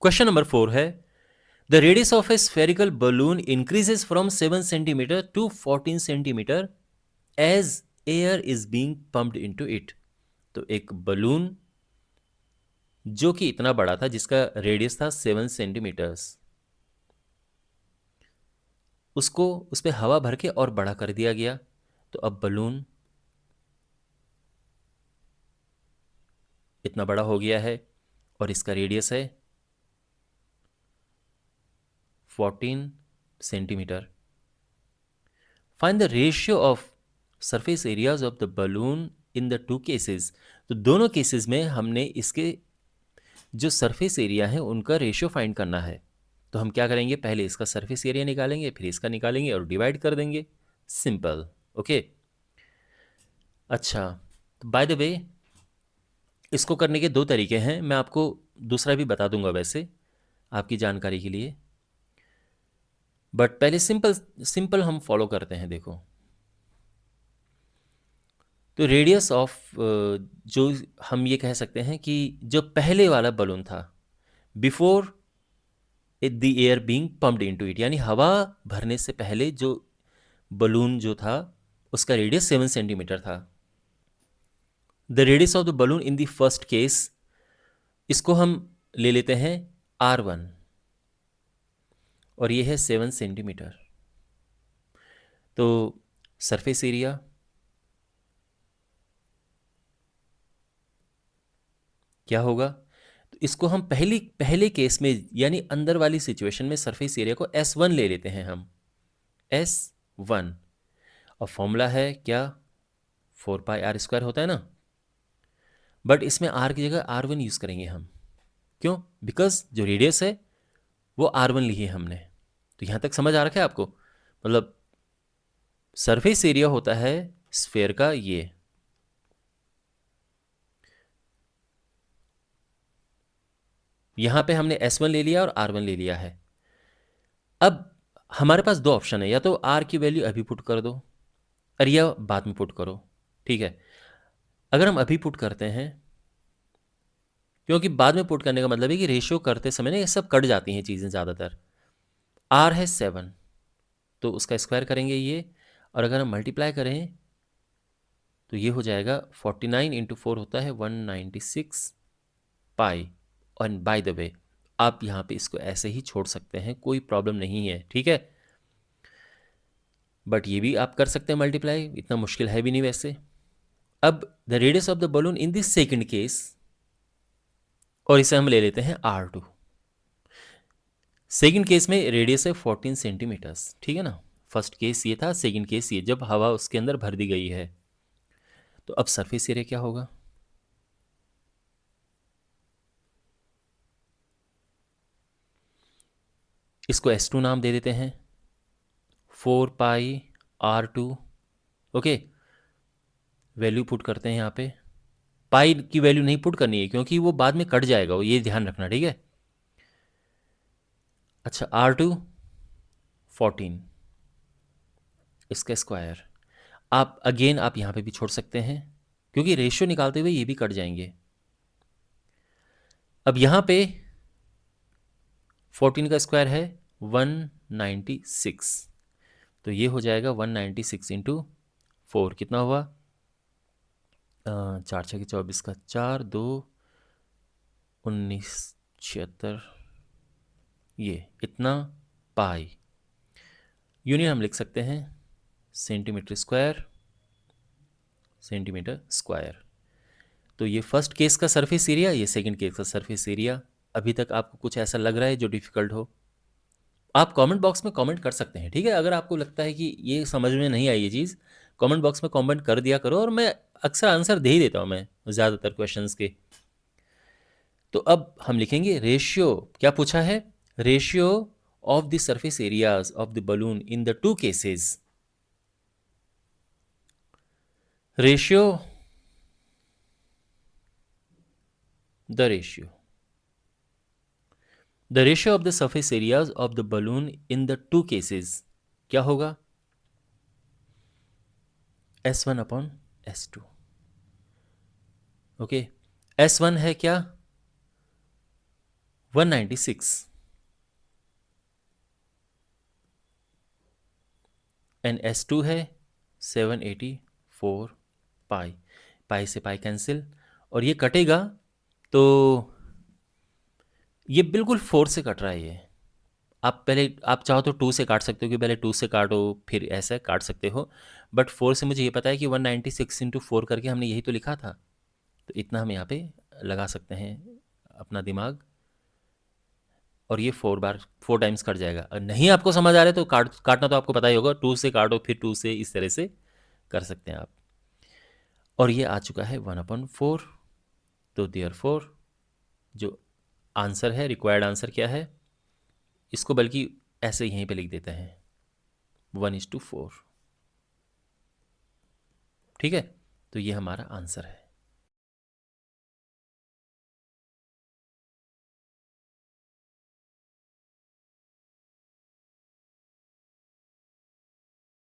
Question number 4 है, the radius of a spherical balloon increases from 7 centimeter to 14 centimeter as air is being pumped into it. तो एक balloon जो कि इतना बड़ा था, जिसका रेडियस था 7 सेंटीमीटर्स, उसको उस पर हवा भर के और बड़ा कर दिया गया। तो अब बलून इतना बड़ा हो गया है और इसका रेडियस है 14 centimetre. Find the ratio of surface areas of the balloon in the two cases. तो दोनों केसेस में हमने इसके जो सरफेस एरिया है उनका रेशियो फाइंड करना है। तो हम क्या करेंगे, पहले इसका सरफेस एरिया निकालेंगे, फिर इसका निकालेंगे और डिवाइड कर देंगे। सिंपल। ओके। अच्छा, बाय द वे, इसको करने के दो तरीके हैं, मैं आपको दूसरा भी बता दूंगा वैसे आपकी जानकारी के लिए, बट पहले सिंपल सिंपल हम फॉलो करते हैं। देखो, तो रेडियस ऑफ जो हम ये कह सकते हैं कि जो पहले वाला बलून था, before the air being pumped into it, यानी हवा भरने से पहले जो बलून जो था उसका रेडियस 7 सेंटीमीटर था। The radius of the balloon in the first case, इसको हम ले लेते हैं R1 और ये है 7 सेंटीमीटर। तो सरफेस एरिया क्या होगा, तो इसको हम पहले केस में यानी अंदर वाली सिचुएशन में सरफेस एरिया को S1 ले लेते हैं हम, S1। और फॉर्मूला है क्या, 4πr² होता है ना, बट इसमें R की जगह R1 यूज़ करेंगे हम। क्यों? बिकॉज जो रेडियस है वो R1 ली है हमने। तो यहाँ तक समझ आ रखा है आपको? मतलब सरफेस एरिया होता है स्फेयर का ये, यहाँ पे हमने S1 ले लिया और R1 ले लिया है। अब हमारे पास दो ऑप्शन है, या तो R की वैल्यू अभी पुट कर दो और या बाद में पुट करो। ठीक है, अगर हम अभी पुट करते हैं, क्योंकि बाद में पुट करने का मतलब है कि रेशियो करते समय ना ये सब कट जाती हैं चीज़ें ज़्यादातर। R है 7, तो उसका स्क्वायर करेंगे ये, और अगर हम मल्टीप्लाई करें तो ये हो जाएगा 49 इंटू 4 होता है 196 पाई। और बाय द वे, आप यहाँ पे इसको ऐसे ही छोड़ सकते हैं, कोई प्रॉब्लम नहीं है, ठीक है। बट ये भी आप कर सकते हैं मल्टीप्लाई, इतना मुश्किल है भी नहीं वैसे। अब the radius of the balloon in this second case, और इसे हम ले लेते हैं R2। सेकंड केस में रेडियस है 14 सेंटीमीटर्स, ठीक है ना। फर्स्ट केस ये था, सेकंड केस ये, जब हवा उसके अंदर भर दी गई है। तो अब सरफेस एरिया क्या होगा, इसको S2 नाम दे देते हैं, 4πr2। ओके, वैल्यू पुट करते हैं यहाँ पे। पाई की वैल्यू नहीं पुट करनी है क्योंकि वो बाद में कट जाएगा, वो ये ध्यान रखना, ठीक है। अच्छा, R2 14, इसका स्क्वायर। आप अगेन आप यहाँ पे भी छोड़ सकते हैं क्योंकि रेशियो निकालते हुए ये भी कट जाएंगे। अब यहाँ पे 14 का स्क्वायर है 196, तो ये हो जाएगा 196 इंटू 4, कितना हुआ, 4×6 = 24 का 4, 2 19 76, ये इतना पाई। यूनिट हम लिख सकते हैं सेंटीमीटर स्क्वायर, सेंटीमीटर स्क्वायर। तो ये फर्स्ट केस का सरफेस एरिया, ये सेकंड केस का सरफेस एरिया। अभी तक आपको कुछ ऐसा लग रहा है जो डिफ़िकल्ट हो, आप कमेंट बॉक्स में कमेंट कर सकते हैं, ठीक है। अगर आपको लगता है कि ये समझ में नहीं आई ये चीज़, कमेंट बॉक्स में कमेंट कर दिया करो, और मैं अक्सर आंसर दे ही देता हूँ मैं ज़्यादातर क्वेश्चंस के। तो अब हम लिखेंगे रेशियो, क्या पूछा है, ratio of the surface areas of the balloon in the two cases. Ratio, the ratio of the surface areas of the balloon in the two cases क्या होगा, S1/S2। ओके, S1 है क्या, 196 एंड S2 है 784 पाई, पाई से pi cancel, और ये कटेगा तो ये बिल्कुल 4 से कट रहा है ये। आप पहले आप चाहो तो 2 से काट सकते हो कि पहले 2 से काटो फिर ऐसे काट सकते हो, बट 4 से मुझे ये पता है कि 196 इंटू 4 करके हमने यही तो लिखा था, तो इतना हम यहाँ पे लगा सकते हैं अपना दिमाग, और ये 4 टाइम्स कट जाएगा। और नहीं आपको समझ आ रहा है तो काटना तो आपको पता ही होगा, 2 से काटो फिर 2 से, इस तरह से कर सकते हैं आप। और ये आ चुका है 1/4। तो देयरफॉर जो आंसर है, रिक्वायर्ड आंसर क्या है, इसको बल्कि ऐसे यहीं पे लिख देते हैं 1:4। ठीक है, तो ये हमारा आंसर है।